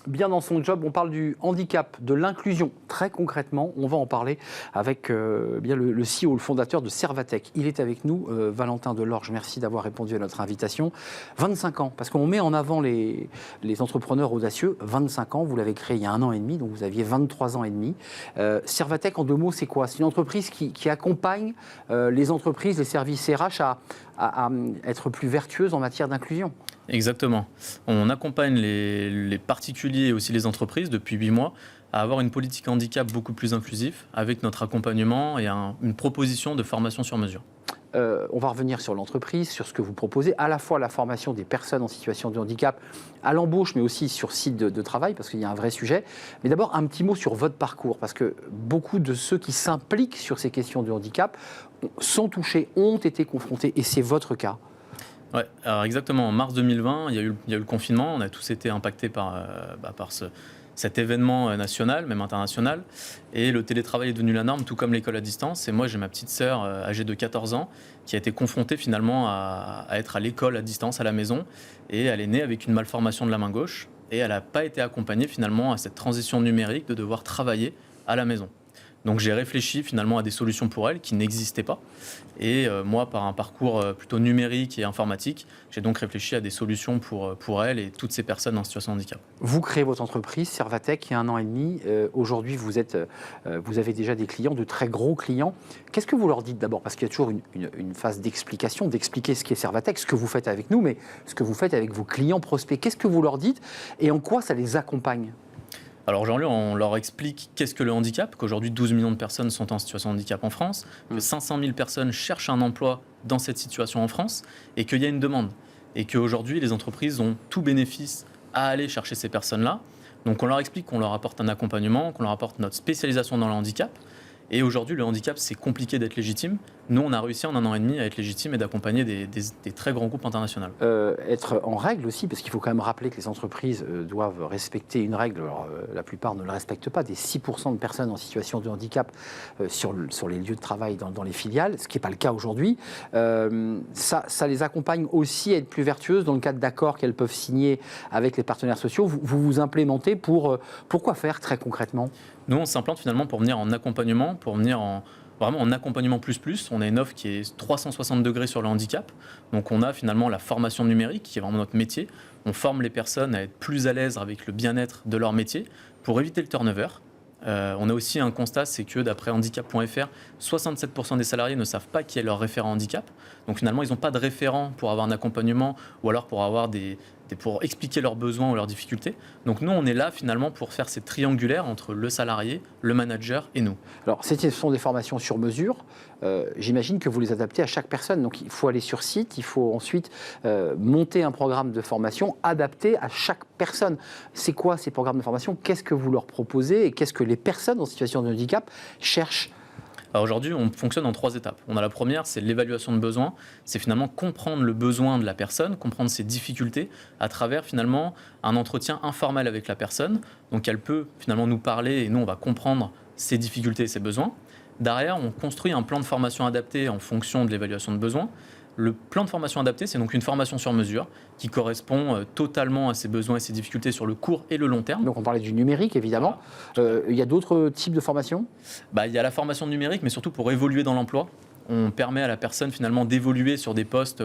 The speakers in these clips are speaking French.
bien dans son job. On parle du handicap, de l'inclusion. Très concrètement, on va en parler avec bien le CEO, le fondateur de Servatech. Il est avec nous, Valentin Delorge. Merci d'avoir répondu à notre invitation. 25 ans, parce qu'on met en avant les entrepreneurs audacieux. 25 ans, vous l'avez créé il y a 1 an et demi, donc vous aviez 23 ans et demi. Servatech, en 2 mots, c'est quoi? C'est une entreprise qui accompagne les entreprises, les services RH à être plus vertueuses en matière d'inclusion. Exactement. On accompagne les particuliers et aussi les entreprises depuis 8 mois à avoir une politique handicap beaucoup plus inclusive avec notre accompagnement et une proposition de formation sur mesure. On va revenir sur l'entreprise, sur ce que vous proposez, à la fois la formation des personnes en situation de handicap à l'embauche, mais aussi sur site de travail, parce qu'il y a un vrai sujet. Mais d'abord, un petit mot sur votre parcours, parce que beaucoup de ceux qui s'impliquent sur ces questions de handicap sont touchés, ont été confrontés, et c'est votre cas. Ouais, alors exactement. En mars 2020, il y a eu le confinement. On a tous été impactés par cet événement national, même international. Et le télétravail est devenu la norme, tout comme l'école à distance. Et moi, j'ai ma petite sœur âgée de 14 ans qui a été confrontée finalement à être à l'école à distance, à la maison. Et elle est née avec une malformation de la main gauche. Et elle n'a pas été accompagnée finalement à cette transition numérique de devoir travailler à la maison. Donc j'ai réfléchi finalement à des solutions pour elle qui n'existaient pas. Et moi, par un parcours plutôt numérique et informatique, j'ai donc réfléchi à des solutions pour elle et toutes ces personnes en situation de handicap. Vous créez votre entreprise, Servatech, il y a 1 an et demi. Aujourd'hui, vous avez déjà des clients, de très gros clients. Qu'est-ce que vous leur dites d'abord? Parce qu'il y a toujours une phase d'explication, d'expliquer ce qu'est Servatech, ce que vous faites avec nous, mais ce que vous faites avec vos clients prospects. Qu'est-ce que vous leur dites et en quoi ça les accompagne? Alors aujourd'hui, on leur explique qu'est-ce que le handicap, qu'aujourd'hui 12 millions de personnes sont en situation de handicap en France, que 500 000 personnes cherchent un emploi dans cette situation en France et qu'il y a une demande. Et qu'aujourd'hui, les entreprises ont tout bénéfice à aller chercher ces personnes-là. Donc on leur explique qu'on leur apporte un accompagnement, qu'on leur apporte notre spécialisation dans le handicap. Et aujourd'hui, le handicap, c'est compliqué d'être légitime. Nous, on a réussi en 1 an et demi à être légitime et d'accompagner des très grands groupes internationaux. Être en règle aussi, parce qu'il faut quand même rappeler que les entreprises doivent respecter une règle. Alors, la plupart ne le respectent pas. Des 6% de personnes en situation de handicap sur les lieux de travail dans les filiales, ce qui n'est pas le cas aujourd'hui. Ça les accompagne aussi à être plus vertueuses dans le cadre d'accords qu'elles peuvent signer avec les partenaires sociaux. Vous implémentez pour quoi faire très concrètement? Nous, on s'implante finalement pour venir en accompagnement, pour venir vraiment en accompagnement plus. On a une offre qui est 360 degrés sur le handicap. Donc on a finalement la formation numérique, qui est vraiment notre métier. On forme les personnes à être plus à l'aise avec le bien-être de leur métier pour éviter le turnover. On a aussi un constat, c'est que d'après handicap.fr, 67% des salariés ne savent pas qui est leur référent handicap. Donc finalement, ils n'ont pas de référent pour avoir un accompagnement ou alors pour avoir pour expliquer leurs besoins ou leurs difficultés. Donc nous, on est là finalement pour faire cette triangulaire entre le salarié, le manager et nous. Alors, ce sont des formations sur mesure. J'imagine que vous les adaptez à chaque personne. Donc, il faut aller sur site, il faut ensuite monter un programme de formation adapté à chaque personne. C'est quoi ces programmes de formation? Qu'est-ce que vous leur proposez et qu'est-ce que les personnes en situation de handicap cherchent? Alors aujourd'hui, on fonctionne en 3 étapes. On a la première, c'est l'évaluation de besoin. C'est finalement comprendre le besoin de la personne, comprendre ses difficultés à travers finalement un entretien informel avec la personne. Donc elle peut finalement nous parler et nous, on va comprendre ses difficultés et ses besoins. Derrière, on construit un plan de formation adapté en fonction de l'évaluation de besoin. Le plan de formation adapté, c'est donc une formation sur mesure qui correspond totalement à ses besoins et ses difficultés sur le court et le long terme. Donc on parlait du numérique, évidemment. Il y a d'autres types de formations? Il y a la formation numérique, mais surtout pour évoluer dans l'emploi. On permet à la personne finalement d'évoluer sur des postes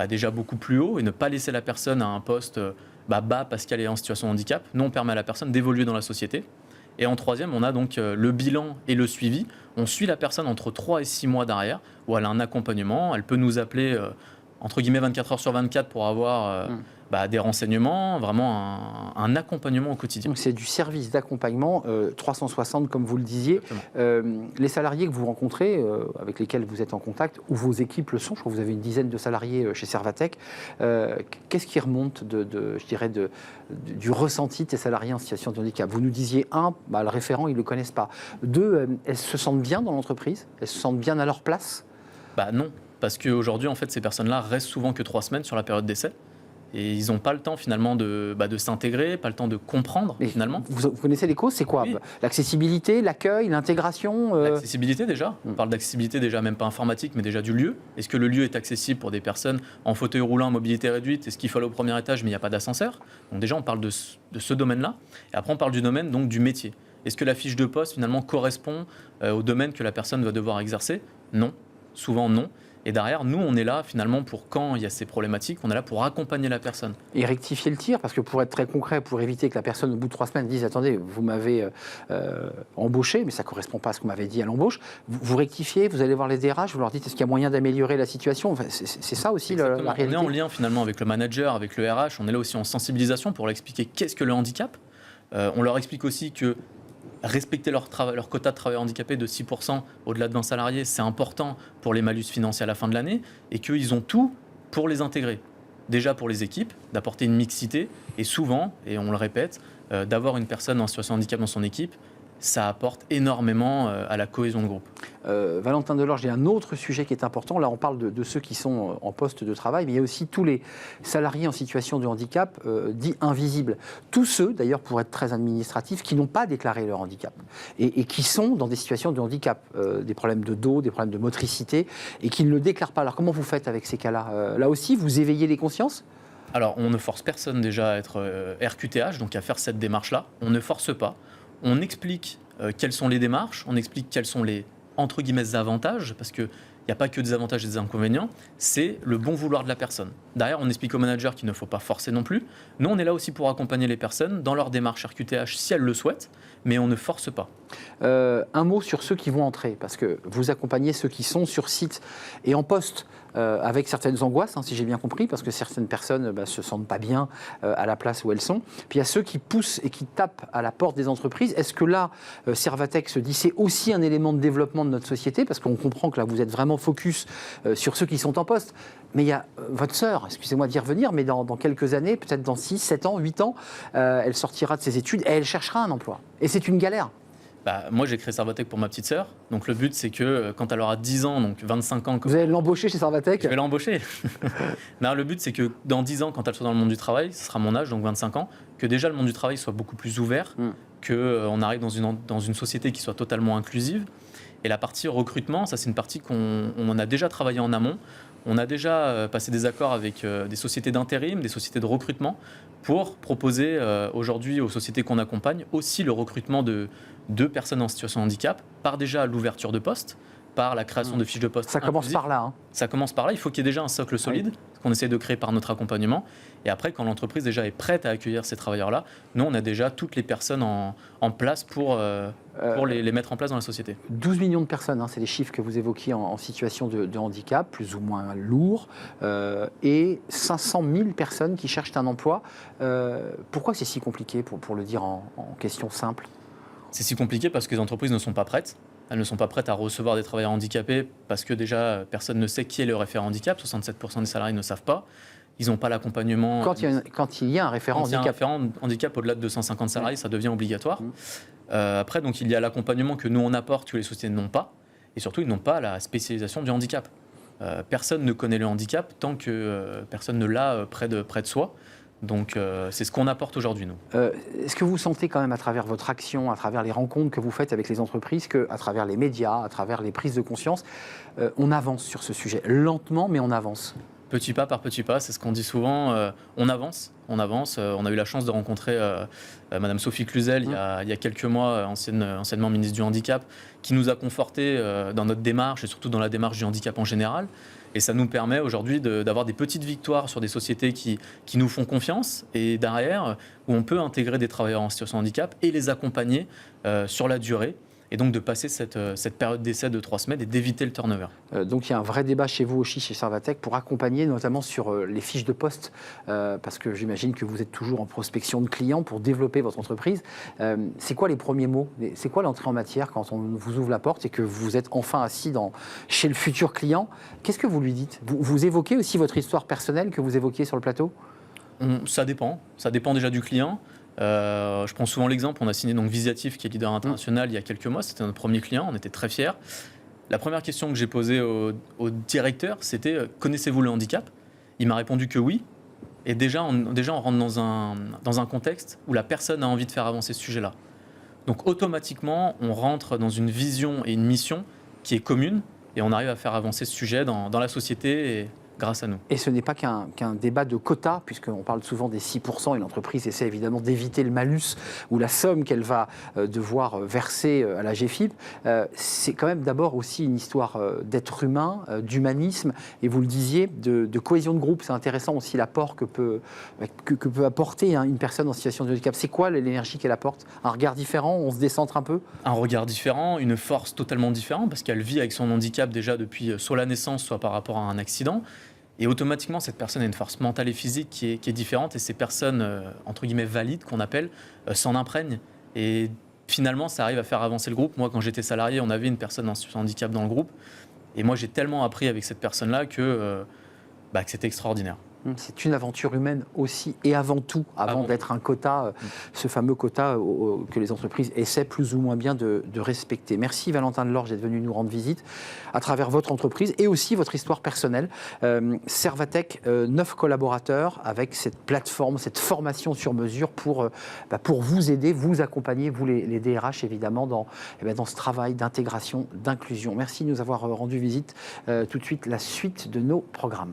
déjà beaucoup plus hauts et ne pas laisser la personne à un poste bas parce qu'elle est en situation de handicap. Nous, on permet à la personne d'évoluer dans la société. Et en troisième, on a donc le bilan et le suivi. On suit la personne entre 3 et 6 mois derrière, où elle a un accompagnement. Elle peut nous appeler, entre guillemets, 24 heures sur 24 pour avoir des renseignements, vraiment un accompagnement au quotidien. Donc c'est du service d'accompagnement 360, comme vous le disiez. Les salariés que vous rencontrez, avec lesquels vous êtes en contact, ou vos équipes le sont, je crois que vous avez une dizaine de salariés chez Servatech, qu'est-ce qui remonte du ressenti de ces salariés en situation de handicap? Vous nous disiez, le référent, ils ne le connaissent pas. 2, elles se sentent bien dans l'entreprise? Elles se sentent bien à leur place? Non, parce qu'aujourd'hui, en fait, ces personnes-là restent souvent que 3 semaines sur la période d'essai. Et ils n'ont pas le temps finalement de s'intégrer, pas le temps de comprendre finalement. Vous connaissez les causes, c'est quoi? Oui. L'accessibilité, l'accueil, l'intégration L'accessibilité déjà, on parle d'accessibilité déjà même pas informatique mais déjà du lieu. Est-ce que le lieu est accessible pour des personnes en fauteuil roulant, en mobilité réduite? Est-ce qu'il faut aller au premier étage mais il n'y a pas d'ascenseur? Donc déjà on parle de ce domaine-là. Et après on parle du domaine donc du métier. Est-ce que la fiche de poste finalement correspond au domaine que la personne va devoir exercer? Non, souvent non. Et derrière, nous, on est là finalement pour quand il y a ces problématiques, on est là pour accompagner la personne. Et rectifier le tir, parce que pour être très concret, pour éviter que la personne au bout de 3 semaines dise « Attendez, vous m'avez embauché, mais ça ne correspond pas à ce qu'on m'avait dit à l'embauche », vous rectifiez, vous allez voir les DRH, vous leur dites « Est-ce qu'il y a moyen d'améliorer la situation ?» Enfin, c'est ça aussi la réalité. On est en lien finalement avec le manager, avec le RH, on est là aussi en sensibilisation pour leur expliquer qu'est-ce que le handicap. On leur explique aussi que respecter leur quota de travailleurs handicapés de 6% au-delà de 20 salariés, c'est important pour les malus financiers à la fin de l'année et qu'ils ont tout pour les intégrer. Déjà pour les équipes, d'apporter une mixité et souvent, et on le répète, d'avoir une personne en situation de handicap dans son équipe, ça apporte énormément à la cohésion de groupe. Valentin Delorge, il y a un autre sujet qui est important. Là, on parle de ceux qui sont en poste de travail, mais il y a aussi tous les salariés en situation de handicap dits invisibles. Tous ceux, d'ailleurs, pour être très administratifs, qui n'ont pas déclaré leur handicap et qui sont dans des situations de handicap, des problèmes de dos, des problèmes de motricité, et qui ne le déclarent pas. Alors, comment vous faites avec ces cas-là? Là aussi, vous éveillez les consciences? Alors, on ne force personne déjà à être RQTH, donc à faire cette démarche-là. On ne force pas. On explique quelles sont les démarches, on explique quels sont les, entre guillemets, avantages, parce qu'il n'y a pas que des avantages et des inconvénients, c'est le bon vouloir de la personne. Derrière, on explique au manager qu'il ne faut pas forcer non plus. Nous, on est là aussi pour accompagner les personnes dans leur démarche RQTH si elles le souhaitent, mais on ne force pas. Un mot sur ceux qui vont entrer, parce que vous accompagnez ceux qui sont sur site et en poste, avec certaines angoisses, si j'ai bien compris, parce que certaines personnes se sentent pas bien à la place où elles sont. Puis il y a ceux qui poussent et qui tapent à la porte des entreprises. Est-ce que là, Servatec se dit c'est aussi un élément de développement de notre société, parce qu'on comprend que là vous êtes vraiment focus sur ceux qui sont en poste, mais il y a votre sœur, excusez-moi d'y revenir, mais dans quelques années, peut-être dans 6, 7 ans, 8 ans, elle sortira de ses études et elle cherchera un emploi. Et c'est une galère. Moi, j'ai créé Servatec pour ma petite sœur. Donc, le but, c'est que quand elle aura 10 ans, donc 25 ans... Vous allez l'embaucher chez Servatec? Je vais l'embaucher. Non, le but, c'est que dans 10 ans, quand elle soit dans le monde du travail, ce sera mon âge, donc 25 ans, que déjà le monde du travail soit beaucoup plus ouvert, qu'on arrive dans une société qui soit totalement inclusive. Et la partie recrutement, ça, c'est une partie qu'on a déjà travaillé en amont. On a déjà passé des accords avec des sociétés d'intérim, des sociétés de recrutement, pour proposer aujourd'hui aux sociétés qu'on accompagne aussi le recrutement de personnes en situation de handicap, par déjà l'ouverture de postes, par la création de fiches de poste. Ça commence par là. Ça commence par là. Il faut qu'il y ait déjà un socle solide, qu'on essaie de créer par notre accompagnement. Et après, quand l'entreprise déjà est prête à accueillir ces travailleurs-là, nous, on a déjà toutes les personnes en place pour les mettre en place dans la société. 12 millions de personnes, c'est les chiffres que vous évoquiez en situation de handicap, plus ou moins lourd, et 500 000 personnes qui cherchent un emploi. Pourquoi c'est si compliqué, pour le dire en question simple? C'est si compliqué parce que les entreprises ne sont pas prêtes. Elles ne sont pas prêtes à recevoir des travailleurs handicapés parce que déjà, personne ne sait qui est le référent handicap. 67% des salariés ne savent pas. Ils n'ont pas l'accompagnement. Quand il y a un référent handicap. Quand il y a un référent handicap au-delà de 250 salariés, ça devient obligatoire. Après, donc, il y a l'accompagnement que nous, on apporte, que les sociétés n'ont pas. Et surtout, ils n'ont pas la spécialisation du handicap. Personne ne connaît le handicap tant que personne ne l'a près de soi. Donc, c'est ce qu'on apporte aujourd'hui, nous. Est-ce que vous sentez quand même, à travers votre action, à travers les rencontres que vous faites avec les entreprises, qu'à travers les médias, à travers les prises de conscience, on avance sur ce sujet? Lentement, mais on avance. Petit pas par petit pas, c'est ce qu'on dit souvent. On avance. On a eu la chance de rencontrer Madame Sophie Cluzel il y a quelques mois, anciennement ministre du Handicap, qui nous a confortés dans notre démarche et surtout dans la démarche du handicap en général. Et ça nous permet aujourd'hui d'avoir des petites victoires sur des sociétés qui nous font confiance et derrière, où on peut intégrer des travailleurs en situation de handicap et les accompagner sur la durée. Et donc de passer cette période d'essai de 3 semaines et d'éviter le turnover. Donc il y a un vrai débat chez vous aussi, chez Servatec, pour accompagner notamment sur les fiches de poste, parce que j'imagine que vous êtes toujours en prospection de clients pour développer votre entreprise. C'est quoi les premiers mots? C'est quoi l'entrée en matière quand on vous ouvre la porte et que vous êtes enfin assis chez le futur client? Qu'est-ce que vous lui dites? Vous évoquez aussi votre histoire personnelle que vous évoquiez sur le plateau? Ça dépend déjà du client. Je prends souvent l'exemple, on a signé donc Visiatif qui est leader international il y a quelques mois, c'était notre premier client, on était très fiers. La première question que j'ai posée au directeur, c'était connaissez-vous le handicap? Il m'a répondu que oui. Et déjà, on rentre dans un contexte où la personne a envie de faire avancer ce sujet-là. Donc automatiquement, on rentre dans une vision et une mission qui est commune, et on arrive à faire avancer ce sujet dans la société et grâce à nous. Et ce n'est pas qu'un débat de quotas, puisqu'on parle souvent des 6%, et l'entreprise essaie évidemment d'éviter le malus ou la somme qu'elle va devoir verser à la GFIP. C'est quand même d'abord aussi une histoire d'être humain, d'humanisme, et vous le disiez, de cohésion de groupe. C'est intéressant aussi l'apport que peut apporter une personne en situation de handicap. C'est quoi l'énergie qu'elle apporte? Un regard différent? On se décentre un peu? Un regard différent, une force totalement différente, parce qu'elle vit avec son handicap déjà depuis soit la naissance, soit par rapport à un accident. Et automatiquement, cette personne a une force mentale et physique qui est différente. Et ces personnes, entre guillemets, valides, qu'on appelle, s'en imprègnent. Et finalement, ça arrive à faire avancer le groupe. Moi, quand j'étais salarié, on avait une personne en situation de handicap dans le groupe. Et moi, j'ai tellement appris avec cette personne-là que c'était extraordinaire. C'est une aventure humaine aussi et avant tout, avant d'être un quota, ce fameux quota que les entreprises essaient plus ou moins bien de respecter. Merci Valentin Delorge d'être venu nous rendre visite à travers votre entreprise et aussi votre histoire personnelle. Servatec, 9 collaborateurs avec cette plateforme, cette formation sur mesure pour vous aider, vous accompagner, vous les DRH évidemment, dans ce travail d'intégration, d'inclusion. Merci de nous avoir rendu visite. Tout de suite, la suite de nos programmes.